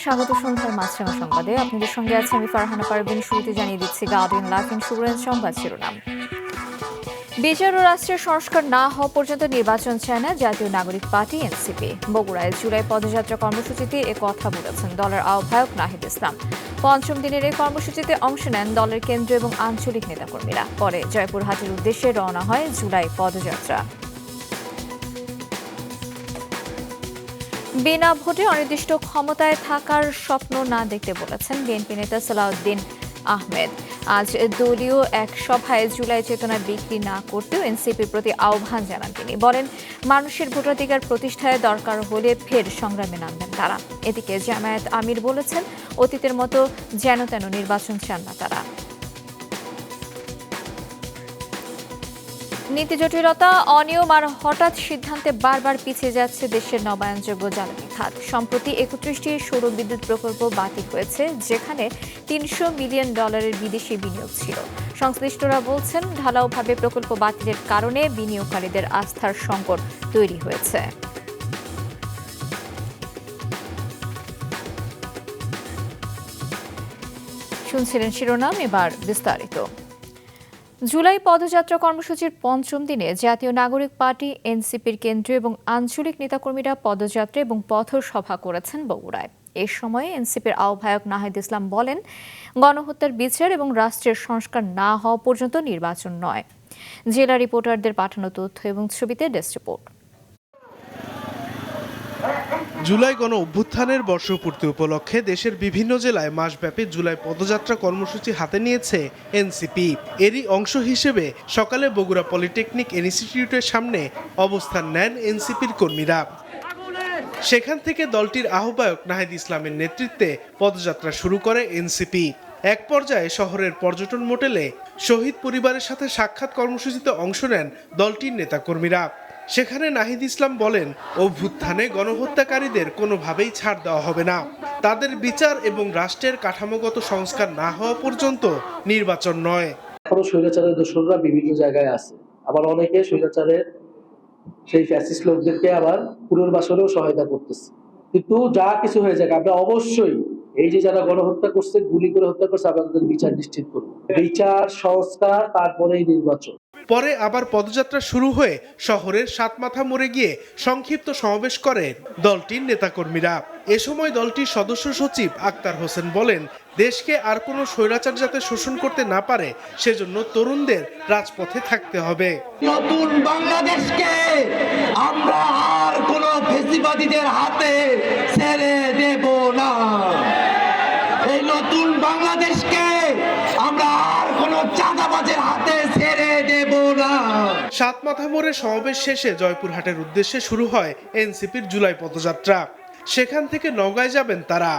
স্বাগত সন্ধ্যার মাছরাঙা সংবাদে। আপনাদের সঙ্গে আছে আমি ফারহানা পারভিন। শুরুতে জানিয়ে দিচ্ছি গার্ডিয়ান লাইফ ইন্স্যুরেন্স সংবাদ শিরোনাম। বিচার ও রাষ্ট্রের সংস্কার না হওয়া পর্যন্ত নির্বাচন চায় না জাতীয় নাগরিক পার্টি এনসিপি। বগুড়ায় জুলাই পদযাত্রা কর্মসূচিতে এ কথা বলেছেন দলের আহ্বায়ক নাহিদ ইসলাম। পঞ্চম দিনের এই কর্মসূচিতে অংশ নেন দলের কেন্দ্রীয় এবং আঞ্চলিক নেতাকর্মীরা। পরে জয়পুরহাটের উদ্দেশ্যে রওনা হয় জুলাই পদযাত্রা। বিনা ভোটে অনির্দিষ্ট ক্ষমতায় থাকার স্বপ্ন না দেখতে বলেছেন বিএনপি নেতা সালাউদ্দিন আহমেদ। আজ দলীয় এক সভায় জুলাই চেতনা বিক্রি না করতেও এনসিপির প্রতি আহ্বান জানান তিনি। বলেন, মানুষের ভোটাধিকার প্রতিষ্ঠায় দরকার হলে ফের সংগ্রামে নামবেন তারা। এদিকে জামায়াত আমির বলেছেন, অতীতের মতো যেন তেন নির্বাচন চান না তারা। নীতি জটিলতা, অনিয়ম আর হঠাৎ সিদ্ধান্তে বারবার পিছিয়ে যাচ্ছে দেশের নবায়নযোগ্য জ্বালানি খাত। সম্প্রতি 31টি সৌর বিদ্যুৎ প্রকল্প বাতিল হয়েছে, যেখানে $300 মিলিয়ন বিদেশি বিনিয়োগ ছিল। সংশ্লিষ্টরা বলছেন, ঢালাওভাবে প্রকল্প বাতিলের কারণে বিনিয়োগকারীদের আস্থার সংকট তৈরি হয়েছে। শুনছিলেন শিরোনাম, এবার বিস্তারিত। জুলাই পদযাত্রা কর্মসূচির পঞ্চম দিনে জাতীয় নাগরিক পার্টি এনসিপির কেন্দ্রীয় এবং আঞ্চলিক নেতাকর্মীরা পদযাত্রা এবং পথসভা করেছেন বগুড়ায়। এ সময় এনসিপির আহ্বায়ক নাহিদ ইসলাম বলেন, গণহত্যার বিচার এবং রাষ্ট্রের সংস্কার না হওয়া পর্যন্ত নির্বাচন নয়। জেলা রিপোর্টারদের পাঠানো তথ্য এবং ছবিতে ডেস্ক রিপোর্ট। জুলাই গণ অভ্যুত্থানের বর্ষপূর্তি উপলক্ষে দেশের বিভিন্ন জেলায় মাসব্যাপী জুলাই পদযাত্রা কর্মসূচি হাতে নিয়েছে এনসিপি। এরই অংশ হিসেবে সকালে বগুড়া পলিটেকনিক ইনস্টিটিউটের সামনে অবস্থান নেন এনসিপির কর্মীরা। সেখান থেকে দলটির আহ্বায়ক নাহিদ ইসলামের নেতৃত্বে পদযাত্রা শুরু করে এনসিপি। এক পর্যায়ে শহরের পর্যটন মোটেলে শহীদ পরিবারের সাথে সাক্ষাৎ কর্মসূচিতে অংশ নেন দলটির নেতাকর্মীরা। সেখানে নাহিদ ইসলাম বলেন, অভ্যুত্থানে গণহত্যাকারীদের কোনোভাবেই ছাড় দেওয়া হবে না। তাদের বিচার এবং রাষ্ট্রের কাঠামোগত সংস্কার না হওয়া পর্যন্ত নির্বাচন নয়। এখনো স্বৈরাচারের দোসররা বিভিন্ন জায়গায় আছে, আবার অনেকে স্বৈরাচারের সেই ফ্যাসিস্ট লোকদেরকে আবার পুনর্বাসনেও সহায়তা করতেছে। কিন্তু যা কিছু হয়ে যাক, আমরা অবশ্যই এই যে যারা গণহত্যা করছে, গুলি করে হত্যা করছে, আমরা তাদের বিচার নিশ্চিত করব। বিচার, সংস্কার, তারপরেই নির্বাচন। পরে আবার পদযাত্রা শুরু হয়ে শহরের সাতমাথা মোড়ে গিয়ে সংক্ষিপ্ত সমাবেশ করেন দলটির নেতাকর্মীরা। এ সময় দলটির সদস্য সচিব আক্তার হোসেন বলেন, দেশকে আর কোনো স্বৈরাচার যাতে শোষণ করতে না পারে, সেজন্য তরুণদের রাজপথে থাকতে হবে। নতুন বাংলাদেশকে আমরা আর কোনো ফ্যাসিবাদীদের হাতে ছেড়ে দেব না। এই নতুন বাংলাদেশকে আমরা আর কোনো চাঁদাবাজের হাতে ছেড়ে দেব না। সাতমাথা মোড়ে সমাবেশ শেষে জয়পুরহাটের উদ্দেশ্যে শুরু হয় এনসিপির জুলাই পদযাত্রা। সেখান থেকে নওগাঁয় যাবেন তারা।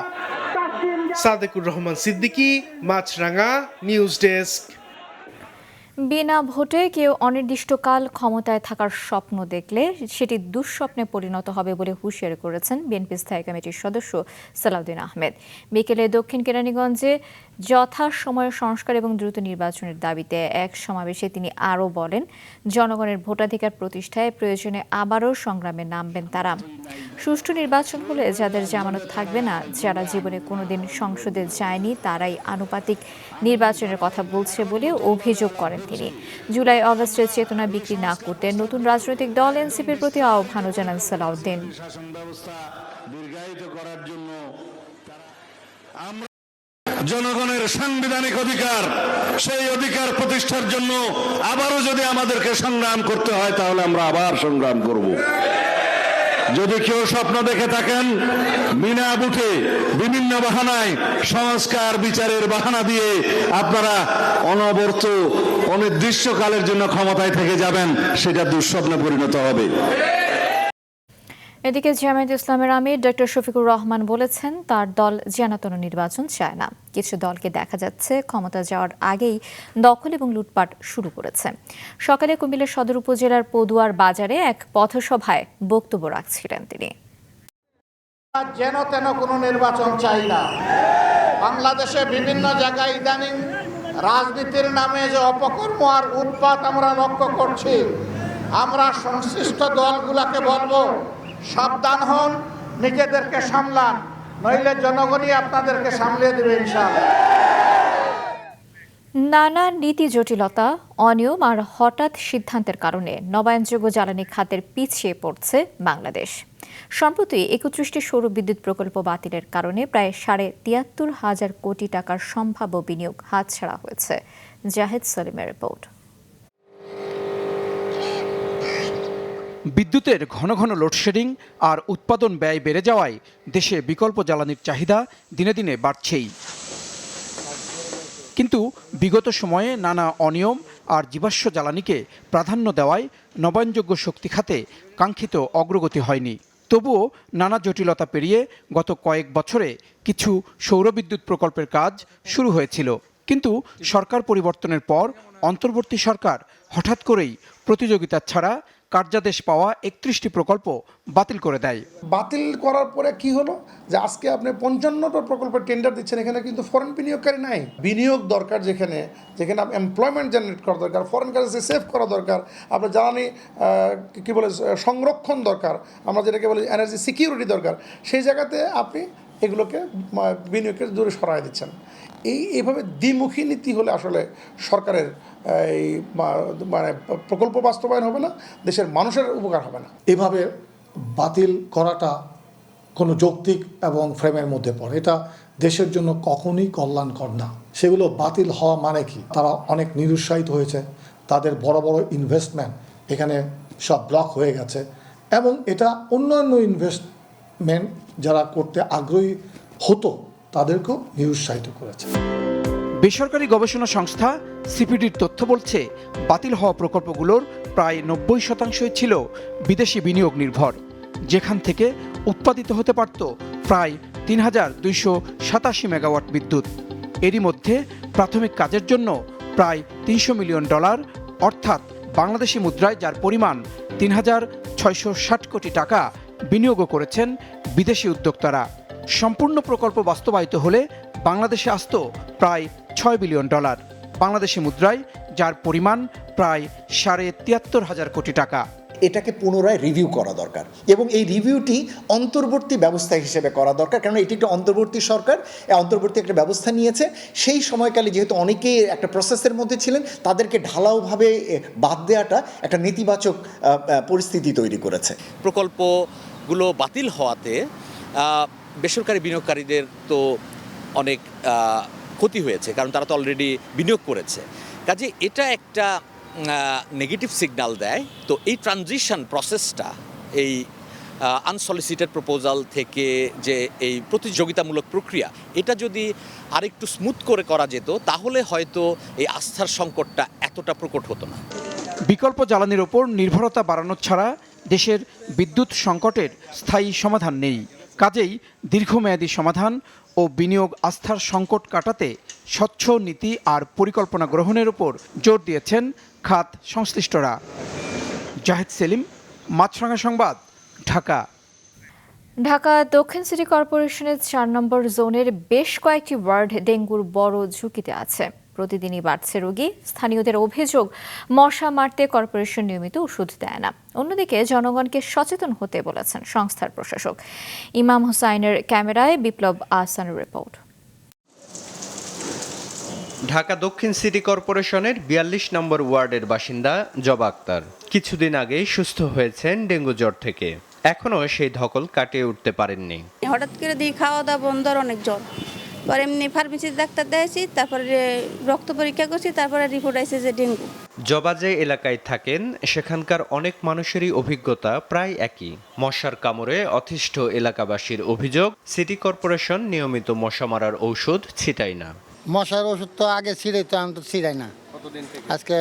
সাদেকুর রহমান সিদ্দিকী, মাছরাঙা, নিউজ ডেস্ক। বিনা ভোটে কেউ অনির্দিষ্টকাল ক্ষমতায় থাকার স্বপ্ন দেখলে সেটি দুঃস্বপ্নে পরিণত হবে বলে হুঁশিয়ারি করেছেন বিএনপি স্থায়ী কমিটির সদস্য সালাউদ্দিন আহমেদ। বিকেলে দক্ষিণ কেরানীগঞ্জে যথাসময়ে সংস্কার এবং দ্রুত নির্বাচনের দাবিতে এক সমাবেশে তিনি আরও বলেন, জনগণের ভোটাধিকার প্রতিষ্ঠায় প্রয়োজনে আবারও সংগ্রামে নামবেন তারা। সুষ্ঠু নির্বাচন হলে যাদের জামানত থাকবে না, যারা জীবনে কোনোদিন সংসদে যায়নি, তারাই আনুপাতিক নির্বাচনের কথা বলছে বলে অভিযোগ করেন তিনি। জুলাই অগস্টের চেতনা বিক্রি না করতে নতুন রাজনৈতিক দল এনসিপির প্রতি আহ্বানও জানান সালাউদ্দিন। জনগণের সাংবিধানিক অধিকার, সেই অধিকার প্রতিষ্ঠার জন্য আবারও যদি আমাদেরকে সংগ্রাম করতে হয়, তাহলে আমরা আবার সংগ্রাম করব। যদি কেউ স্বপ্ন দেখে থাকেন বিনা ভোটে বিভিন্ন বাহানায়, সংস্কার বিচারের বাহানা দিয়ে আপনারা অনবরত অনির্দিষ্টকালের জন্য ক্ষমতায় থেকে যাবেন, সেটা দুঃস্বপ্নে পরিণত হবে। এদিকে জামায়াত ইসলামের আমির ডক্টর শফিকুর রহমান বলেছেন, তার দল যেনতেন নির্বাচন চায় না। কিছু দলকে দেখা যাচ্ছে ক্ষমতা যাওয়ার আগেই দখল এবং লুটপাট শুরু করেছে। সকালে কুমিল্লা সদর উপজেলার পদুয়ার বাজারে এক পথসভায় বক্তব্য রাখছিলেন তিনি। যেন তেন কোনো নির্বাচন চাই না। বাংলাদেশে বিভিন্ন জায়গায় ইদানিং রাজনীতির নামে যে অপকর্ম আর উৎপাত আমরা লক্ষ্য করছি, আমরা সংশ্লিষ্ট দলগুলোকে বলবো, সাবধান হন, নিজেদেরকে সামলান। নইলে জনগণই আপনাদেরকে সামলিয়ে দেবে ইনশাআল্লাহ। নানা নীতি জটিলতা, অনিয়ম আর হঠাৎ সিদ্ধান্তের কারণে নবায়নযোগ্য জ্বালানি খাতের পিছিয়ে পড়ছে বাংলাদেশ। সম্প্রতি 31টি সৌর বিদ্যুৎ প্রকল্প বাতিলের কারণে প্রায় 73,500 কোটি টাকার সম্ভাব্য বিনিয়োগ হাতছাড়া হয়েছে। জাহেদ সলিমের রিপোর্ট। বিদ্যুতের ঘন ঘন লোডশেডিং আর উৎপাদন ব্যয় বেড়ে যাওয়ায় দেশে বিকল্প জ্বালানির চাহিদা দিনে দিনে বাড়ছেই। কিন্তু বিগত সময়ে নানা অনিয়ম আর জীবাশ্ম জ্বালানিকে প্রাধান্য দেওয়ায় নবায়নযোগ্য শক্তি খাতে কাঙ্ক্ষিত অগ্রগতি হয়নি। তবুও নানা জটিলতা পেরিয়ে গত কয়েক বছরে কিছু সৌরবিদ্যুৎ প্রকল্পের কাজ শুরু হয়েছিল। কিন্তু সরকার পরিবর্তনের পর অন্তর্বর্তী সরকার হঠাৎ করেই প্রতিযোগিতা ছাড়া কার্যাদেশ পাওয়া 31টি প্রকল্প বাতিল করে দেয়। বাতিল করার পরে কি হলো যে আজকে আপনি 55টা প্রকল্পের টেন্ডার দিচ্ছেন, এখানে কিন্তু ফরেন বিনিয়োগকারী নাই। বিনিয়োগ দরকার যেখানে এমপ্লয়মেন্ট জেনারেট করা দরকার, ফরেন কারেন্সি সেভ করা দরকার, আপনার জ্বালানি কী বলে সংরক্ষণ দরকার, আমরা যেটাকে বলি এনার্জি সিকিউরিটি দরকার, সেই জায়গাতে আপনি এগুলোকে বিনিয়োগের দূরে সরাই দিচ্ছেন। এইভাবে দ্বিমুখী নীতি হলে আসলে সরকারের এই মানে প্রকল্প বাস্তবায়ন হবে না, দেশের মানুষের উপকার হবে না। এভাবে বাতিল করাটা কোনো যৌক্তিক এবং ফ্রেমের মধ্যে পড়ে, এটা দেশের জন্য কখনোই কল্যাণকর না। সেগুলো বাতিল হওয়া মানে কি, তারা অনেক নিরুৎসাহিত হয়েছে, তাদের বড় বড় ইনভেস্টমেন্ট এখানে সব ব্লক হয়ে গেছে, এবং এটা অন্যান্য ইনভেস্টমেন্ট যারা করতে আগ্রহী হতো তাদেরকেও নিরুৎসাহিত করেছে। বেসরকারি গবেষণা সংস্থা সিপিডির তথ্য বলছে, বাতিল হওয়া প্রকল্পগুলোর প্রায় 90% ছিল বিদেশি বিনিয়োগ নির্ভর, যেখান থেকে উৎপাদিত হতে পারত প্রায় ৩,287 মেগাওয়াট বিদ্যুৎ। এরই মধ্যে প্রাথমিক কাজের জন্য প্রায় $300 মিলিয়ন, অর্থাৎ বাংলাদেশি মুদ্রায় যার পরিমাণ 3,660 কোটি টাকা বিনিয়োগও করেছেন বিদেশি উদ্যোক্তারা। সম্পূর্ণ প্রকল্প বাস্তবায়িত হলে বাংলাদেশে আসত প্রায় $6 বিলিয়ন, বাংলাদেশি মুদ্রায় যার পরিমাণ প্রায় 73,500 কোটি টাকা। এটাকে পুনরায় রিভিউ করা দরকার, এবং এই রিভিউটি অন্তর্বর্তী ব্যবস্থা হিসেবে করা দরকার, কারণ এটি একটা অন্তর্বর্তী সরকার, অন্তর্বর্তী একটা ব্যবস্থা নিয়েছে। সেই সময়কালে যেহেতু অনেকেই একটা প্রসেসের মধ্যে ছিলেন, তাদেরকে ঢালাওভাবে বাদ দেওয়াটা একটা নেতিবাচক পরিস্থিতি তৈরি করেছে। প্রকল্পগুলো বাতিল হওয়াতে বেসরকারি বিনিয়োগকারীদের তো অনেক ক্ষতি হয়েছে, কারণ তারা তো অলরেডি বিনিয়োগ করেছে। কাজে এটা একটা নেগেটিভ সিগন্যাল দেয়। তো এই ট্রানজিশন প্রসেসটা, এই আনসলিসিটেড প্রপোজাল থেকে যে এই প্রতিযোগিতামূলক প্রক্রিয়া, এটা যদি আরেকটু স্মুথ করে করা যেত, তাহলে হয়তো এই আস্থার সংকটটা এতটা প্রকট হতো না। বিকল্প জ্বালানির ওপর নির্ভরতা বাড়ানো ছাড়া দেশের বিদ্যুৎ সংকটের স্থায়ী সমাধান নেই। কাজেই দীর্ঘমেয়াদী সমাধান ও বিনিয়োগ আস্থার সংকট কাটাতে স্বচ্ছ নীতি আর পরিকল্পনা গ্রহণের উপর জোর দিয়েছেন খাত সংশ্লিষ্টরা। জাহেদ সেলিম, মাছরাঙা সংবাদ, ঢাকা। ঢাকা দক্ষিণ সিটি কর্পোরেশনের 4 নম্বর জোনের বেশ কয়েকটি ওয়ার্ড ডেঙ্গুর বড় ঝুঁকিতে আছে। প্রতিদিনই বাড়ছে রোগী। স্থানীয়দের অভিযোগ, মশা মারতে কর্পোরেশন নিয়মিত ওষুধ দেয় না। অন্যদিকে জনগণকে সচেতন হতে বলেছেন সংস্থার প্রশাসক। ইমাম হুসাইনের ক্যামেরায় বিপ্লব আহসানের রিপোর্ট। ঢাকা দক্ষিণ সিটি কর্পোরেশনের 42 নম্বর ওয়ার্ডের বাসিন্দা জবা আক্তার কিছুদিন আগেই সুস্থ হয়েছেন ডেঙ্গু জ্বর থেকে। এখনও সেই ধকল কাটিয়ে উঠতে পারেননি। হঠাৎ করে দিয়ে খাওয়া দাওয়া বন্ধ, অনেক জ্বর, পরে এমনি ফার্মেসির ডাক্তার দিয়েছি, তারপরে রক্ত পরীক্ষা করছি, তারপরে রিপোর্ট আসছে যে ডেঙ্গু। জবা যে এলাকায় থাকেন সেখানকার অনেক মানুষেরই অভিজ্ঞতা প্রায় একই। মশার কামড়ে অতিষ্ঠ এলাকাবাসীর অভিযোগ, সিটি কর্পোরেশন নিয়মিত মশা মারার ঔষধ ছিটায় না। মশার ওষুধ তো আগে ছিটাইতো, আমি তো ছিটাই না। আজকে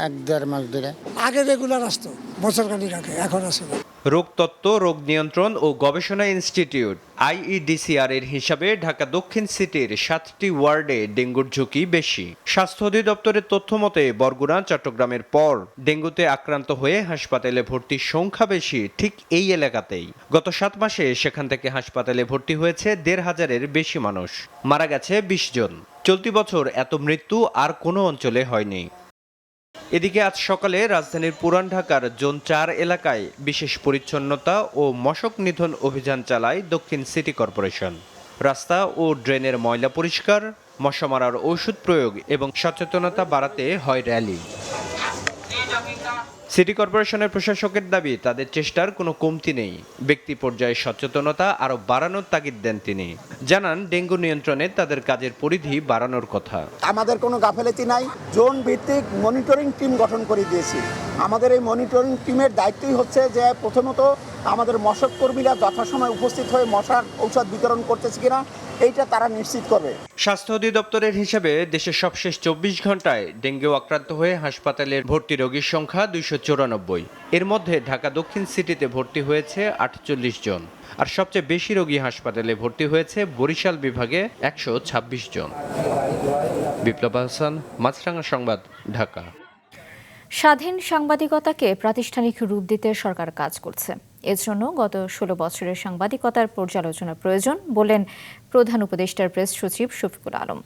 1-1.5 মাস ধরে। আগে রেগুলার আসতো, বছর খানিক আগে, এখন আসে না। রোগতত্ত্ব, রোগ নিয়ন্ত্রণ ও গবেষণা ইনস্টিটিউট IEDCR এর হিসাবে ঢাকা দক্ষিণ সিটির 7টি ওয়ার্ডে ডেঙ্গুর ঝুঁকি বেশি। স্বাস্থ্য অধিদপ্তরের তথ্য মতে বরগুনা, চট্টগ্রামের পর ডেঙ্গুতে আক্রান্ত হয়ে হাসপাতালে ভর্তির সংখ্যা বেশি ঠিক এই এলাকাতেই। গত 7 মাসে সেখান থেকে হাসপাতালে ভর্তি হয়েছে 1,500-এর বেশি মানুষ, মারা গেছে 20 জন। চলতি বছর এত মৃত্যু আর কোনো অঞ্চলে হয়নি। এদিকে আজ সকালে রাজধানীর পুরান ঢাকার জোন 4 এলাকায় বিশেষ পরিচ্ছন্নতা ও মশক নিধন অভিযান চালায় দক্ষিণ সিটি কর্পোরেশন। রাস্তা ও ড্রেনের ময়লা পরিষ্কার, মশা মারার ঔষধ প্রয়োগ এবং সচেতনতা বাড়াতে হয় র্যালি। সিটি কর্পোরেশনের প্রশাসকের দাবি, তাদের চেষ্টার কোনো কমতি নেই। ব্যক্তি পর্যায়ে সচেতনতা আরও বাড়ানোর তাগিদ দেন তিনি। জানান, ডেঙ্গু নিয়ন্ত্রণে তাদের কাজের পরিধি বাড়ানোর কথা। আমাদের কোনো গাফেলতি নাই। জোন ভিত্তিক মনিটরিং টিম গঠন করে দিয়েছি। আমাদের এই মনিটরিং টিমের দায়িত্বই হচ্ছে যে প্রথমত আমাদের মশক কর্মীরা যথাসময়ে উপস্থিত হয়ে মশার ঔষধ বিতরণ করতেছে কিনা এইটা তারা নিশ্চিত করবে। স্বাস্থ্য অধিদপ্তরের হিসাবে দেশের সবশেষ 24 ঘন্টায় ডেঙ্গু আক্রান্ত হয়ে হাসপাতালের ভর্তি রোগীর সংখ্যা 294। এর মধ্যে ঢাকা দক্ষিণ সিটিতে ভর্তি হয়েছে 48 জন, আর সবচেয়ে বেশি রোগী হাসপাতালে ভর্তি হয়েছে বরিশাল বিভাগে 126 জন। বিপ্লব হাসান, মাছরাঙা সংবাদ, ঢাকা। স্বাধীন সাংবাদিকতাকে প্রাতিষ্ঠানিক রূপ দিতে সরকার কাজ করছে। এর জন্য গত 16 বছরের সাংবাদিকতার পর্যালোচনা প্রয়োজন বললেন প্রধান উপদেষ্টার প্রেস সচিব শফিকুল আলম।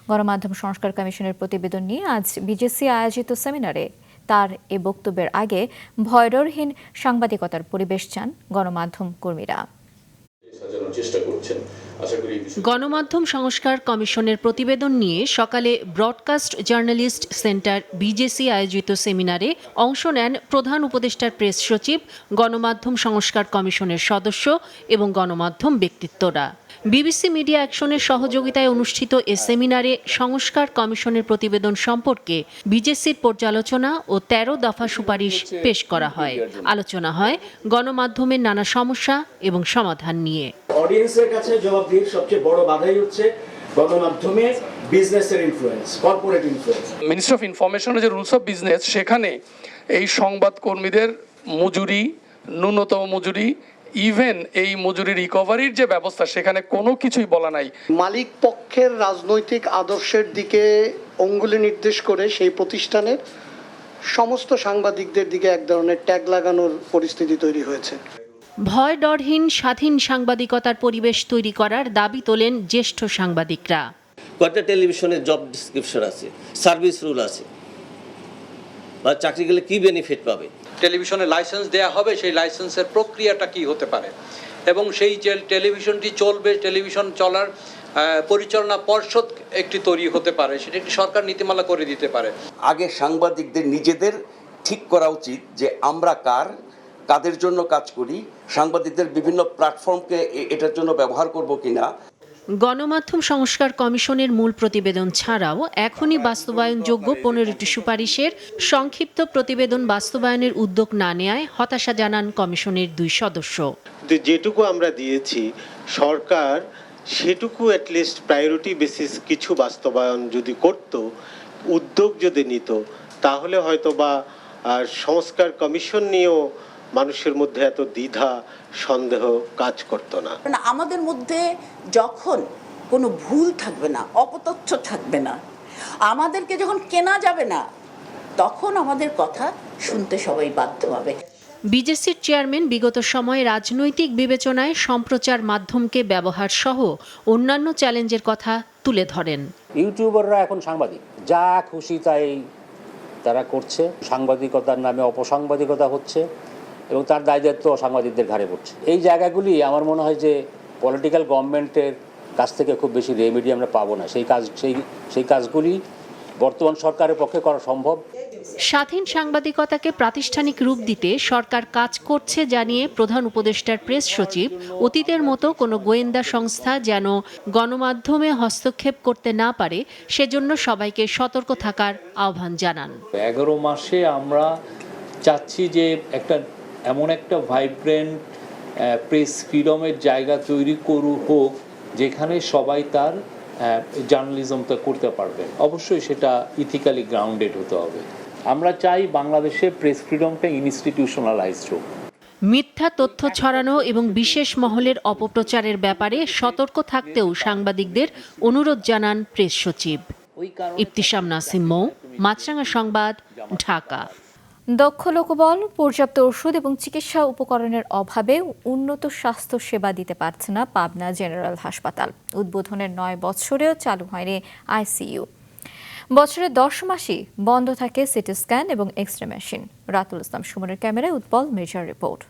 গণমাধ্যম সংস্কার কমিশনের প্রতিবেদন নিয়ে আজ বিজেসি আয়োজিত সেমিনারে তার এ বক্তব্যের আগে ভয়ডরহীন সাংবাদিকতার পরিবেশ চান গণমাধ্যম কর্মীরা। গণমাধ্যম সংস্কার কমিশনের প্রতিবেদন নিয়ে সকালে ব্রডকাস্ট জার্নালিস্ট সেন্টার বিজেসি আয়োজিত সেমিনারে অংশ নেন প্রধান উপদেষ্টার প্রেস সচিব, গণমাধ্যম সংস্কার কমিশনের সদস্য এবং গণমাধ্যম ব্যক্তিত্বরা। বিবিসি মিডিয়া অ্যাকশনের সহযোগিতায় অনুষ্ঠিত এ সেমিনারে সংস্কার কমিশনের প্রতিবেদন সম্পর্কে বিজেসির পর্যালোচনা ও 13 দফা সুপারিশ পেশ করা হয়। আলোচনা হয় গণমাধ্যমের নানা সমস্যা এবং সমাধান নিয়ে। অডিয়েন্সের কাছে জবাবদিহির সবচেয়ে বড় বাধাই হচ্ছে গণমাধ্যমের বিজনেসের influence, corporate influence. Ministry of ইনফরমেশনের যে রুলস অফ বিজনেস, সেখানে এই সংবাদ কর্মীদের মজুরি, ন্যূনতম মজুরি, ইভেন এই মজুরি রিকভারির যে ব্যবস্থা, সেখানে কোনো কিছুই বলা নাই। মালিক পক্ষের রাজনৈতিক আদর্শের দিকে অঙ্গুলি নির্দেশ করে সেই প্রতিষ্ঠানের সমস্ত সাংবাদিকদের দিকে এক ধরনের ট্যাগ লাগানোর পরিস্থিতি তৈরি হয়েছে। ভয় ডরহীন স্বাধীন সাংবাদিকতার পরিবেশ তৈরি করার দাবি তোলেন জ্যেষ্ঠ সাংবাদিকরা। কয়েকটা টেলিভিশনের জব ডিসক্রিপশন আছে, সার্ভিস রুল আছে, বা চাকরি গেলে কি বেনিফিট পাবে, টেলিভিশনের লাইসেন্স দেয়া হবে, সেই লাইসেন্সের প্রক্রিয়াটা কি হতে পারে, এবং সেই যে টেলিভিশনটি চলবে, টেলিভিশন চলার পরিচালনা পর্ষদ একটি তৈরি হতে পারে, সেটা একটি সরকার নীতিমালা করে দিতে পারে। আগে সাংবাদিকদের নিজেদের ঠিক করা উচিত যে আমরা কাদের জন্য কাজ করি, সাংবাদিকদের বিভিন্ন প্ল্যাটফর্মকে এটার জন্য ব্যবহার করব কিনা। গণমাধ্যম সংস্কার কমিশনের মূল প্রতিবেদন ছাড়াও এখনই বাস্তবায়নযোগ্য 15টি সুপারিশের সংক্ষিপ্ত প্রতিবেদন বাস্তবায়নের উদ্যোগ না নেয়ায় হতাশা জানান কমিশনের 2 সদস্য। যেটুকু আমরা দিয়েছি, সরকার সেটুকু অ্যাটলিস্ট প্রায়োরিটি বেসিস কিছু বাস্তবায়ন যদি করত, উদ্যোগ যদি নিত, তাহলে হয়তো বা সংস্কার কমিশন নিয়েও মানুষের মধ্যে এত দ্বিধা সন্দেহ কাজ করতো না। আমাদের মধ্যে যখন কোনো ভুল থাকবে না, অপতথ্য থাকবে না, আমাদেরকে যখন কেনা যাবে না, তখন আমাদের কথা শুনতে সবাই বাধ্য হবে। বিজেসির চেয়ারম্যান বিগত সময়ে রাজনৈতিক বিবেচনায় সম্প্রচার মাধ্যমকে ব্যবহার সহ অন্যান্য চ্যালেঞ্জের কথা তুলে ধরেন। ইউটিউবাররা এখন সাংবাদিক, যা খুশি তাই তারা করছে, সাংবাদিকতার নামে অপসাংবাদিকতা হচ্ছে এবং তার দায় দায়িত্ব সাংবাদিকদের ঘাড়ে পড়ছে। এই জায়গাগুলি আমার মনে হয় যে পলিটিক্যাল গভর্নমেন্টের কাছ থেকে খুব বেশি রেমেডি আমরা পাবো না। সেই কাজগুলি বর্তমান সরকারের পক্ষে করা সম্ভব। স্বাধীন সাংবাদিকতাকে প্রাতিষ্ঠানিক রূপ দিতে সরকার কাজ করছে জানিয়ে প্রধান উপদেষ্টার প্রেস সচিব অতীতের মতো কোনো গোয়েন্দা সংস্থা যেন গণমাধ্যমে হস্তক্ষেপ করতে না পারে, সেজন্য সবাইকে সতর্ক থাকার আহ্বান জানান। 11 মাসে আমরা চাচ্ছি যে এমন একটা ভাইব্রেন্ট প্রেস ফ্রিডমের জায়গা তৈরি হোক, যেখানে সবাই তার জার্নালিজমটা করতে পারবে। অবশ্যই সেটা ইথিক্যালি গ্রাউন্ডেড হতে হবে। আমরা চাই বাংলাদেশে প্রেস ফ্রিডমটা ইনস্টিটিউশনালাইজড হোক। মিথ্যা তথ্য ছড়ানো এবং বিশেষ মহলের অপপ্রচারের ব্যাপারে সতর্ক থাকতেও সাংবাদিকদের অনুরোধ জানান প্রেস সচিব। ইফতিসাম নাসিম মৌ, মাছরাঙা সংবাদ, ঢাকা। দক্ষ লোকবল, পর্যাপ্ত ওষুধ এবং চিকিৎসা উপকরণের অভাবে উন্নত স্বাস্থ্য সেবা দিতে পারছে না পাবনা জেনারেল হাসপাতাল। উদ্বোধনের 9 বছরেও চালু হয়নি আইসিইউ। বছরে 10 মাসই বন্ধ থাকে সিটি স্ক্যান এবং এক্স-রে মেশিন। রাতুল ইসলাম সুমনের ক্যামেরায় উৎপল মির্জার রিপোর্ট।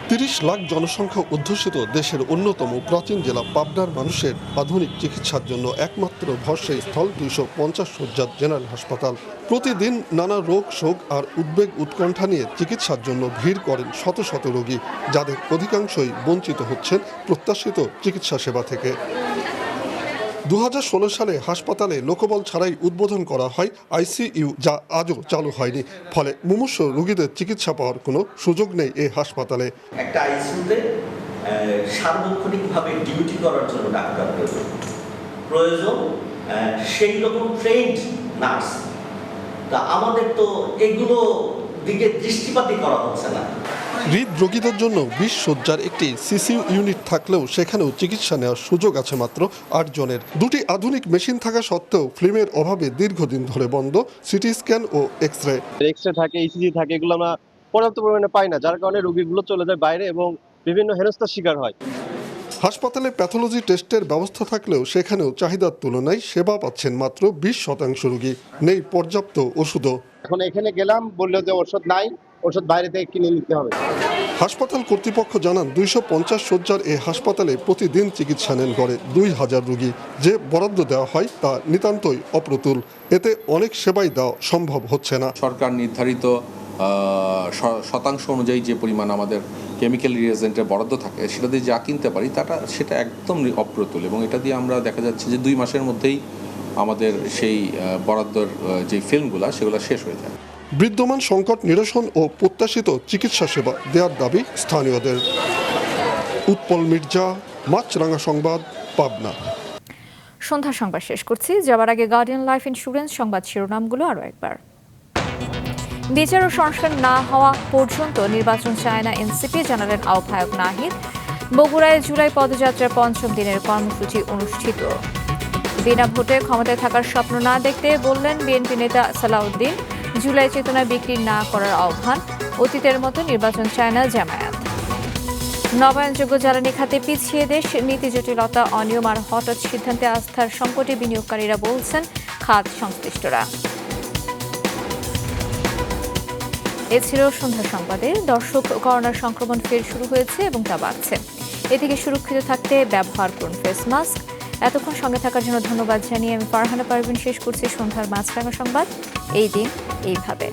৩০ লাখ জনসংখ্যা অধ্যুষিত দেশের অন্যতম প্রাচীন জেলা পাবনার মানুষের আধুনিক চিকিৎসার জন্য একমাত্র ভরসা স্থল 250 শয্যার জেনারেল হাসপাতাল। প্রতিদিন নানা রোগ শোক আর উদ্বেগ উৎকণ্ঠা নিয়ে চিকিৎসার জন্য ভিড় করেন শত শত রোগী, যাদের অধিকাংশই বঞ্চিত হচ্ছেন প্রত্যাশিত চিকিৎসা সেবা থেকে। 2016 সালে হাসপাতালে লোকবল ছাড়াই উদ্বোধন করা হয় আইসিইউ, যা আজও চালু হয়নি। ফলে মুমূর্ষু রোগীদের চিকিৎসা পাওয়ার কোনো সুযোগ নেই এই হাসপাতালে। একটা আইসিইউতে সার্বক্ষণিকভাবে ডিউটি করার জন্য ডাক্তার প্রয়োজন, সেই রকম ট্রেন্ড নার্স। তা আমাদের তো এগুলো দিকে দৃষ্টিপাতই করা হচ্ছে না। হৃদরোগীদের জন্য 20 শয্যার একটি সিসিইউ ইউনিট থাকলেও সেখানেও চিকিৎসা নেওয়ার সুযোগ আছে মাত্র 8 জনের। দুটি আধুনিক মেশিন থাকা সত্ত্বেও ফিল্মের অভাবে দীর্ঘদিন ধরে বন্ধ সিটি স্ক্যান ও এক্স-রে থাকে, ইসিজি থাকে, এগুলো আমরা পর্যাপ্ত পরিমাণে পাই না, যার কারণে রোগীগুলো চলে যায় বাইরে এবং বিভিন্ন হেনস্থার শিকার হয়। হাসপাতালে প্যাথোলজি টেস্টের ব্যবস্থা থাকলেও সেখানেও চাহিদার তুলনায় সেবা পাচ্ছেন মাত্র 20% রোগী। নেই পর্যাপ্ত ওষুধও। এখন এখানে গেলাম, বললো যে ওষুধ নাই, ওষুধ বাইরে থেকে কিনে নিতে হবে। হাসপাতাল কর্তৃপক্ষ জানান 250 শয্যার এই হাসপাতালে প্রতিদিন চিকিৎসা নেন গড়ে 2000 রোগী। যে বরাদ্দ দেওয়া হয় তা নিতান্তই অপ্রতুল, এতে অনেক সেবাই দেওয়া সম্ভব হচ্ছে না। সরকার নির্ধারিত শতাংশ অনুযায়ী যে পরিমাণ আমাদের কেমিক্যাল রিয়েজেন্টের বরাদ্দ থাকে, সেটা দিয়ে যা কিনতে পারি সেটা একদম অপ্রতুল, এবং এটা দিয়ে আমরা দেখা যাচ্ছে যে 2 মাসের মধ্যেই আমাদের সেই বরাদ্দর যে ফিল্মগুলো সেগুলো শেষ হয়ে যায়। বিদ্যমান সংকট নিরসন ও প্রত্যাশিত চিকিৎসা সেবা দেওয়ার দাবি স্থানীয়দের। উৎপল মির্জা, মাছরাঙা সংবাদ, পাবনা। সন্ধ্যা সংবাদ শেষ করছি। যাবার আগে গার্ডিয়ান লাইফ ইন্স্যুরেন্স সংবাদ শিরোনামগুলো আরও একবার। বিচার ও সংস্কার না হওয়া পর্যন্ত নির্বাচন চায় না এনসিপি, জানালেন আহ্বায়ক নাহিদ। বগুড়ায় জুলাই পদযাত্রার 5ম দিনের কর্মসূচি অনুষ্ঠিত। বিনা ভোটে ক্ষমতায় থাকার স্বপ্ন না দেখতে বললেন বিএনপি নেতা সালাউদ্দিন। জুলাই চেতনা বিক্রি না করার আহ্বান। অতীতের মতো নির্বাচন চায় না জামায়াত। নবায়নযোগ্য জ্বালানি খাতে পিছিয়ে দেশ, নীতি জটিলতা, অনিয়ম আর হঠাৎ সিদ্ধান্তে আস্থার সংকটে বিনিয়োগকারীরা বলছেন খাত সংশ্লিষ্টরা। এ ছিল সন্ধ্যা সংবাদে। দর্শক, করোনার সংক্রমণ ফের শুরু হয়েছে এবং তা বাড়ছে। এ থেকে সুরক্ষিত থাকতে ব্যবহার করুন ফেস মাস্ক। এতক্ষণ সঙ্গে থাকার জন্য ধন্যবাদ জানিয়ে আমি ফারহানা পারভিন শেষ করছি সন্ধ্যার মাছরাঙা সংবাদ। এই দিন এইভাবে।